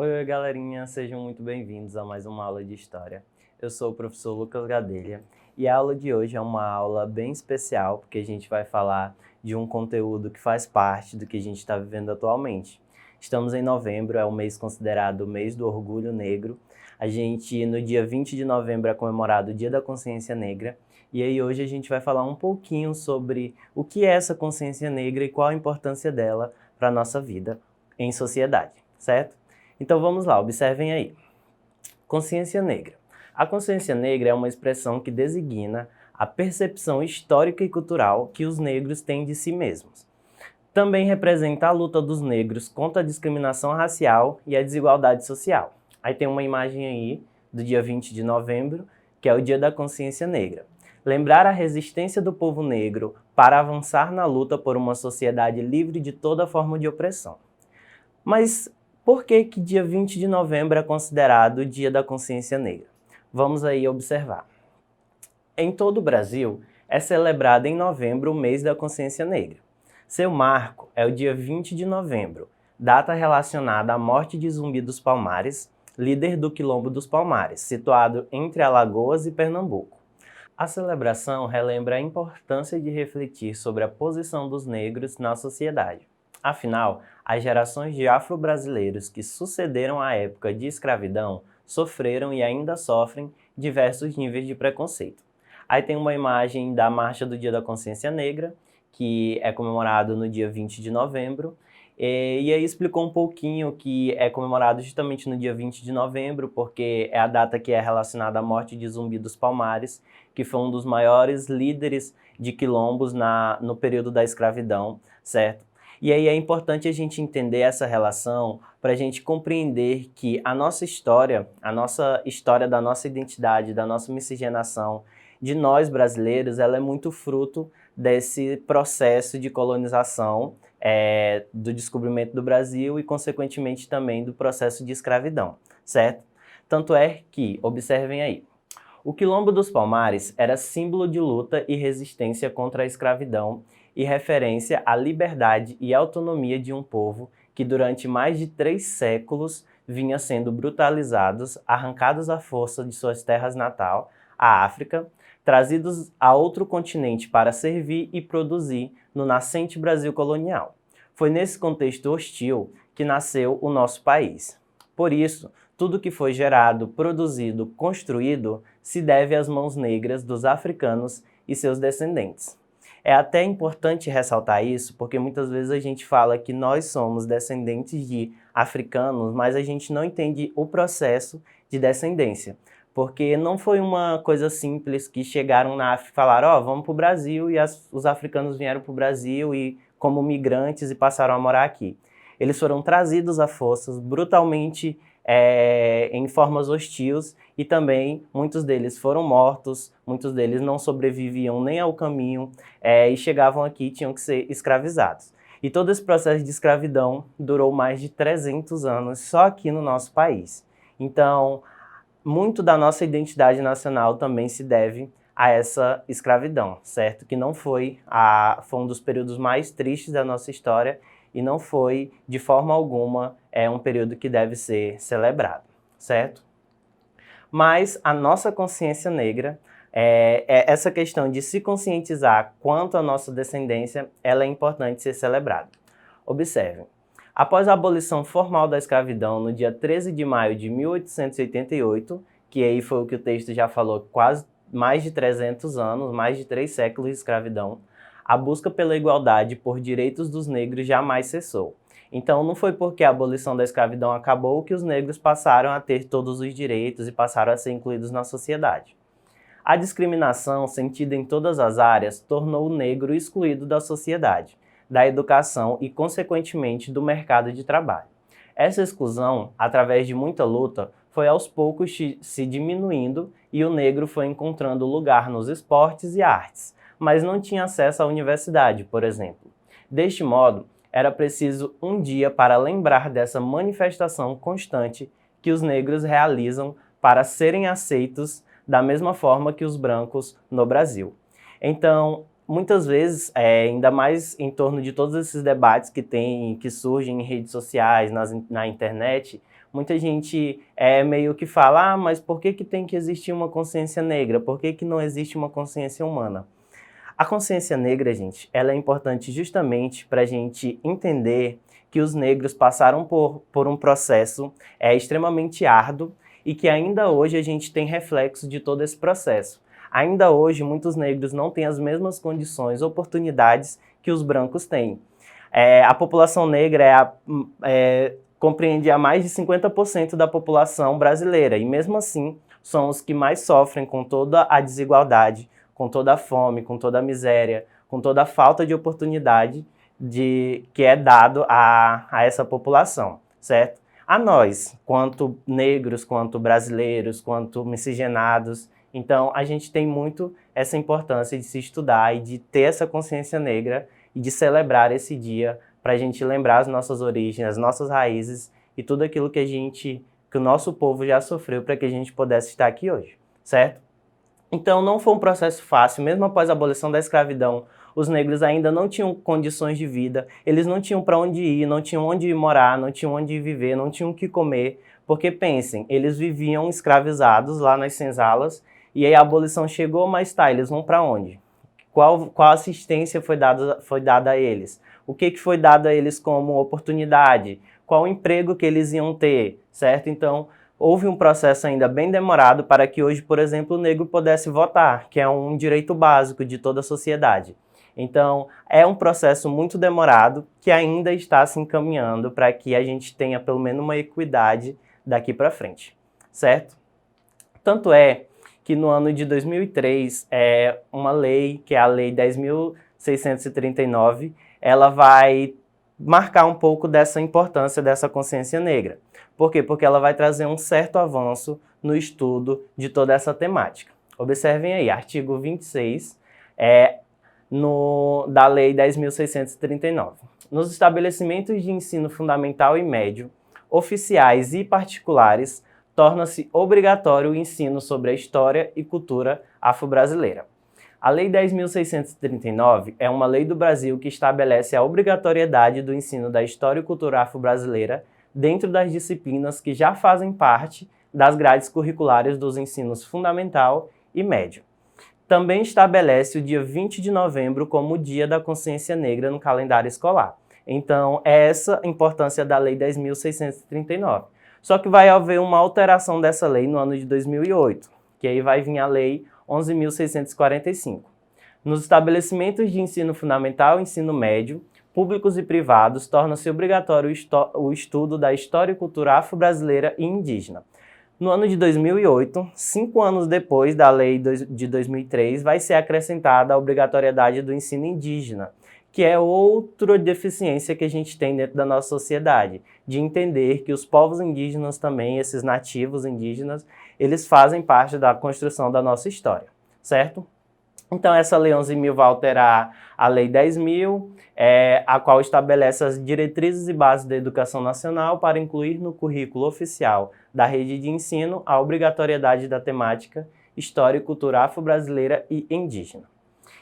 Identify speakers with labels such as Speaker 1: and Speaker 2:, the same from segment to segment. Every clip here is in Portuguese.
Speaker 1: Oi, galerinha, sejam muito bem-vindos a mais uma aula de História. Eu sou o professor Lucas Gadelha e a aula de hoje é uma aula bem especial porque a gente vai falar de um conteúdo que faz parte do que a gente está vivendo atualmente. Estamos em novembro, é o mês considerado o mês do Orgulho Negro. A gente, no dia 20 de novembro, é comemorado o Dia da Consciência Negra. E aí hoje a gente vai falar um pouquinho sobre o que é essa consciência negra e qual a importância dela para a nossa vida em sociedade, certo? Então vamos lá, observem aí. Consciência negra. A consciência negra é uma expressão que designa a percepção histórica e cultural que os negros têm de si mesmos. Também representa a luta dos negros contra a discriminação racial e a desigualdade social. Aí tem uma imagem aí do dia 20 de novembro, que é o Dia da Consciência Negra. Lembrar a resistência do povo negro para avançar na luta por uma sociedade livre de toda forma de opressão. Mas por que dia 20 de novembro é considerado o Dia da Consciência Negra? Vamos aí observar. Em todo o Brasil, é celebrado em novembro o mês da Consciência Negra. Seu marco é o dia 20 de novembro, data relacionada à morte de Zumbi dos Palmares, líder do Quilombo dos Palmares, situado entre Alagoas e Pernambuco. A celebração relembra a importância de refletir sobre a posição dos negros na sociedade. Afinal, as gerações de afro-brasileiros que sucederam à época de escravidão sofreram e ainda sofrem diversos níveis de preconceito. Aí tem uma imagem da Marcha do Dia da Consciência Negra, que é comemorado no dia 20 de novembro, e aí explicou um pouquinho que é comemorado justamente no dia 20 de novembro, porque é a data que é relacionada à morte de Zumbi dos Palmares, que foi um dos maiores líderes de quilombos no período da escravidão, certo? E aí é importante a gente entender essa relação para a gente compreender que a nossa história da nossa identidade, da nossa miscigenação, de nós brasileiros, ela é muito fruto desse processo de colonização, do descobrimento do Brasil e, consequentemente, também do processo de escravidão, certo? Tanto é que, observem aí, o Quilombo dos Palmares era símbolo de luta e resistência contra a escravidão e referência à liberdade e autonomia de um povo que durante mais de 3 séculos vinha sendo brutalizados, arrancados à força de suas terras natal, a África, trazidos a outro continente para servir e produzir no nascente Brasil colonial. Foi nesse contexto hostil que nasceu o nosso país. Por isso, tudo que foi gerado, produzido, construído, se deve às mãos negras dos africanos e seus descendentes. É até importante ressaltar isso, porque muitas vezes a gente fala que nós somos descendentes de africanos, mas a gente não entende o processo de descendência. Porque não foi uma coisa simples que chegaram na África e falaram, vamos para o Brasil, e os africanos vieram para o Brasil e como migrantes e passaram a morar aqui. Eles foram trazidos a forças, brutalmente, em formas hostis, e também muitos deles foram mortos, muitos deles não sobreviviam nem ao caminho, e chegavam aqui e tinham que ser escravizados. E todo esse processo de escravidão durou mais de 300 anos só aqui no nosso país. Então, muito da nossa identidade nacional também se deve a essa escravidão, certo? Que não foi um dos períodos mais tristes da nossa história e não foi, de forma alguma, um período que deve ser celebrado, certo? Mas a nossa consciência negra, essa questão de se conscientizar quanto à nossa descendência, ela é importante ser celebrada. Observem. Após a abolição formal da escravidão, no dia 13 de maio de 1888, que aí foi o que o texto já falou, quase mais de 300 anos, mais de 3 séculos de escravidão, a busca pela igualdade por direitos dos negros jamais cessou. Então não foi porque a abolição da escravidão acabou que os negros passaram a ter todos os direitos e passaram a ser incluídos na sociedade. A discriminação, sentida em todas as áreas, tornou o negro excluído da sociedade, da educação e, consequentemente, do mercado de trabalho. Essa exclusão, através de muita luta, foi aos poucos se diminuindo e o negro foi encontrando lugar nos esportes e artes, mas não tinha acesso à universidade, por exemplo. Deste modo, era preciso um dia para lembrar dessa manifestação constante que os negros realizam para serem aceitos da mesma forma que os brancos no Brasil. Então, muitas vezes, ainda mais em torno de todos esses debates que surgem em redes sociais, na internet, Muita gente meio que fala, mas por que tem que existir uma consciência negra? Por que não existe uma consciência humana? A consciência negra, gente, ela é importante justamente para a gente entender que os negros passaram por um processo extremamente árduo e que ainda hoje a gente tem reflexo de todo esse processo. Ainda hoje, muitos negros não têm as mesmas condições, oportunidades que os brancos têm. A população negra compreende a mais de 50% da população brasileira e, mesmo assim, são os que mais sofrem com toda a desigualdade, com toda a fome, com toda a miséria, com toda a falta de oportunidade que é dado a essa população, certo? A nós, quanto negros, quanto brasileiros, quanto miscigenados, então a gente tem muito essa importância de se estudar e de ter essa consciência negra e de celebrar esse dia para a gente lembrar as nossas origens, as nossas raízes e tudo aquilo que o nosso povo já sofreu para que a gente pudesse estar aqui hoje, certo? Então não foi um processo fácil, mesmo após a abolição da escravidão, os negros ainda não tinham condições de vida, eles não tinham para onde ir, não tinham onde morar, não tinham onde viver, não tinham o que comer, porque pensem, eles viviam escravizados lá nas senzalas e aí a abolição chegou, mas tá, eles vão para onde? Qual assistência foi dada a eles? O que foi dado a eles como oportunidade? Qual emprego que eles iam ter, certo? Então, houve um processo ainda bem demorado para que hoje, por exemplo, o negro pudesse votar, que é um direito básico de toda a sociedade. Então, é um processo muito demorado que ainda está se encaminhando para que a gente tenha pelo menos uma equidade daqui para frente, certo? Tanto é que no ano de 2003, uma lei, que é a Lei 10.639, ela vai marcar um pouco dessa importância dessa consciência negra. Por quê? Porque ela vai trazer um certo avanço no estudo de toda essa temática. Observem aí, artigo 26 da Lei 10.639. Nos estabelecimentos de ensino fundamental e médio, oficiais e particulares, torna-se obrigatório o ensino sobre a história e cultura afro-brasileira. A Lei 10.639 é uma lei do Brasil que estabelece a obrigatoriedade do ensino da história e cultura afro-brasileira dentro das disciplinas que já fazem parte das grades curriculares dos ensinos fundamental e médio. Também estabelece o dia 20 de novembro como o Dia da Consciência Negra no calendário escolar. Então, é essa a importância da Lei 10.639. Só que vai haver uma alteração dessa lei no ano de 2008, que aí vai vir a Lei 11.645. Nos estabelecimentos de ensino fundamental e ensino médio, públicos e privados, torna-se obrigatório o estudo da história e cultura afro-brasileira e indígena. No ano de 2008, 5 anos depois da Lei de 2003, vai ser acrescentada a obrigatoriedade do ensino indígena, que é outra deficiência que a gente tem dentro da nossa sociedade, de entender que os povos indígenas também, esses nativos indígenas, eles fazem parte da construção da nossa história, certo? Então, essa Lei 11.000 vai alterar a Lei 10.000, a qual estabelece as diretrizes e bases da educação nacional para incluir no currículo oficial da rede de ensino a obrigatoriedade da temática História e Cultura Afro-Brasileira e Indígena.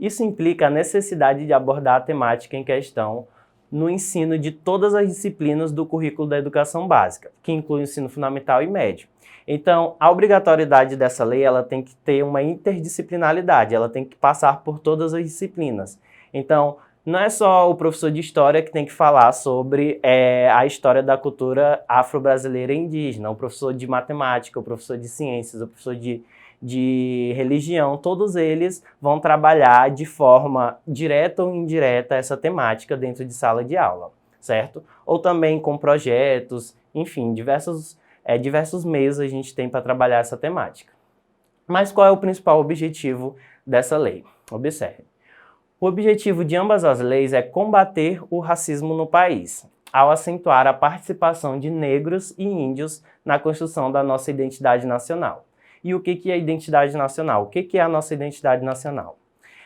Speaker 1: Isso implica a necessidade de abordar a temática em questão no ensino de todas as disciplinas do currículo da educação básica, que inclui o ensino fundamental e médio. Então, a obrigatoriedade dessa lei ela tem que ter uma interdisciplinaridade, ela tem que passar por todas as disciplinas. Então, não é só o professor de história que tem que falar sobre a história da cultura afro-brasileira e indígena, o professor de matemática, o professor de ciências, o professor de religião, todos eles vão trabalhar de forma direta ou indireta essa temática dentro de sala de aula, certo? Ou também com projetos, enfim, diversos meios a gente tem para trabalhar essa temática. Mas qual é o principal objetivo dessa lei? Observe. O objetivo de ambas as leis é combater o racismo no país, ao acentuar a participação de negros e índios na construção da nossa identidade nacional. E o que é identidade nacional? O que é a nossa identidade nacional?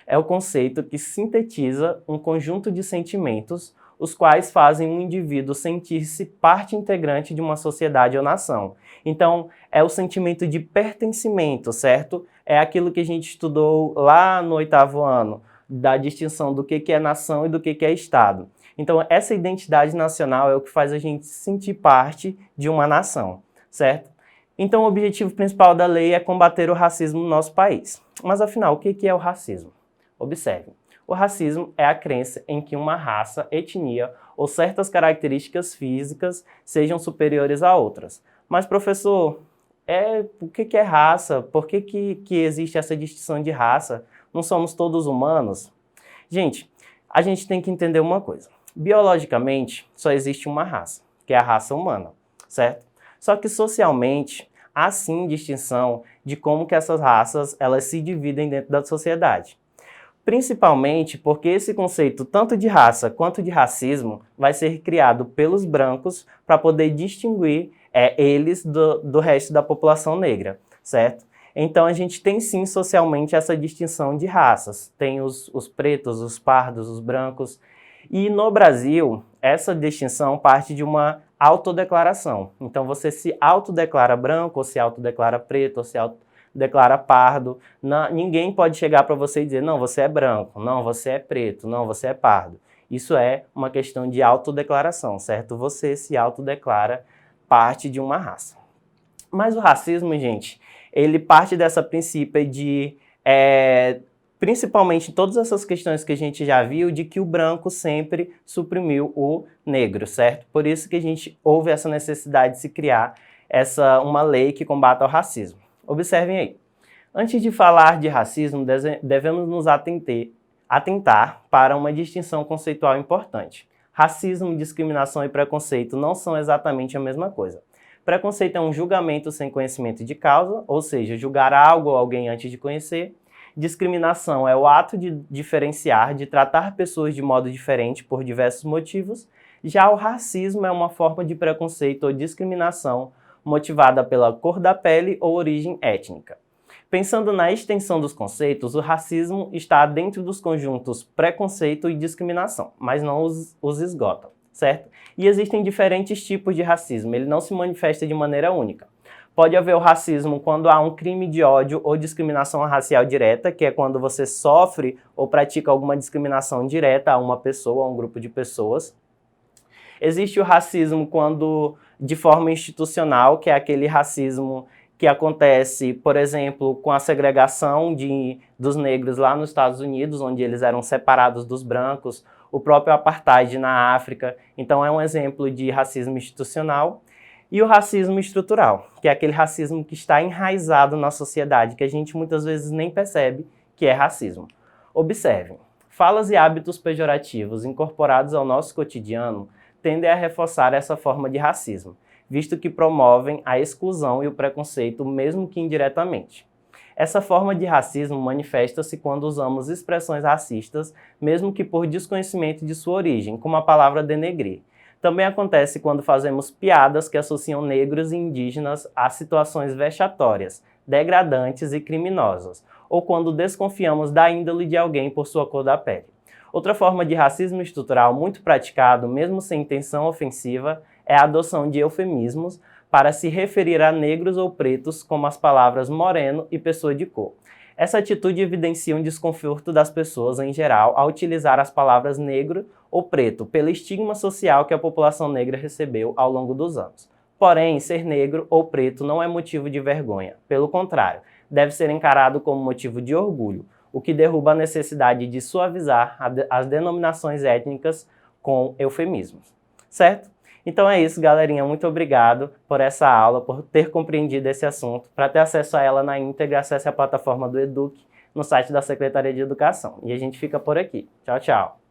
Speaker 1: É o conceito que sintetiza um conjunto de sentimentos, os quais fazem um indivíduo sentir-se parte integrante de uma sociedade ou nação. Então, é o sentimento de pertencimento, certo? É aquilo que a gente estudou lá no 8º ano, da distinção do que é nação e do que é Estado. Então, essa identidade nacional é o que faz a gente se sentir parte de uma nação, certo? Então, o objetivo principal da lei é combater o racismo no nosso país. Mas, afinal, o que é o racismo? Observe. O racismo é a crença em que uma raça, etnia ou certas características físicas sejam superiores a outras. Mas, professor, o que é raça? Por que existe essa distinção de raça? Não somos todos humanos? Gente, a gente tem que entender uma coisa. Biologicamente, só existe uma raça, que é a raça humana, certo? Só que socialmente, há sim distinção de como que essas raças elas se dividem dentro da sociedade. Principalmente porque esse conceito tanto de raça quanto de racismo vai ser criado pelos brancos para poder distinguir eles do resto da população negra, certo? Então a gente tem sim socialmente essa distinção de raças. Tem os pretos, os pardos, os brancos. E no Brasil, essa distinção parte de uma autodeclaração. Então você se autodeclara branco, ou se autodeclara preto, ou se autodeclara pardo. Ninguém pode chegar para você e dizer, não, você é branco, não, você é preto, não, você é pardo. Isso é uma questão de autodeclaração, certo? Você se autodeclara parte de uma raça. Mas o racismo, gente, ele parte dessa princípio de, principalmente em todas essas questões que a gente já viu, de que o branco sempre suprimiu o negro, certo? Por isso que houve essa necessidade de se criar uma lei que combata o racismo. Observem aí. Antes de falar de racismo, devemos nos atentar para uma distinção conceitual importante. Racismo, discriminação e preconceito não são exatamente a mesma coisa. Preconceito é um julgamento sem conhecimento de causa, ou seja, julgar algo ou alguém antes de conhecer. Discriminação é o ato de diferenciar, de tratar pessoas de modo diferente por diversos motivos. Já o racismo é uma forma de preconceito ou discriminação motivada pela cor da pele ou origem étnica. Pensando na extensão dos conceitos, o racismo está dentro dos conjuntos preconceito e discriminação, mas não os esgota, certo? E existem diferentes tipos de racismo, ele não se manifesta de maneira única. Pode haver o racismo quando há um crime de ódio ou discriminação racial direta, que é quando você sofre ou pratica alguma discriminação direta a uma pessoa, a um grupo de pessoas. Existe o racismo quando de forma institucional, que é aquele racismo que acontece, por exemplo, com a segregação dos negros lá nos Estados Unidos, onde eles eram separados dos brancos, o próprio apartheid na África. Então é um exemplo de racismo institucional. E o racismo estrutural, que é aquele racismo que está enraizado na sociedade, que a gente muitas vezes nem percebe que é racismo. Observem, falas e hábitos pejorativos incorporados ao nosso cotidiano tendem a reforçar essa forma de racismo, visto que promovem a exclusão e o preconceito, mesmo que indiretamente. Essa forma de racismo manifesta-se quando usamos expressões racistas, mesmo que por desconhecimento de sua origem, como a palavra denegrir. Também acontece quando fazemos piadas que associam negros e indígenas a situações vexatórias, degradantes e criminosas, ou quando desconfiamos da índole de alguém por sua cor da pele. Outra forma de racismo estrutural muito praticado, mesmo sem intenção ofensiva, é a adoção de eufemismos para se referir a negros ou pretos, como as palavras moreno e pessoa de cor. Essa atitude evidencia um desconforto das pessoas em geral ao utilizar as palavras negro ou preto, pelo estigma social que a população negra recebeu ao longo dos anos. Porém, ser negro ou preto não é motivo de vergonha. Pelo contrário, deve ser encarado como motivo de orgulho, o que derruba a necessidade de suavizar as denominações étnicas com eufemismos. Certo? Então é isso, galerinha. Muito obrigado por essa aula, por ter compreendido esse assunto. Para ter acesso a ela na íntegra, acesse a plataforma do Eduque no site da Secretaria de Educação. E a gente fica por aqui. Tchau, tchau.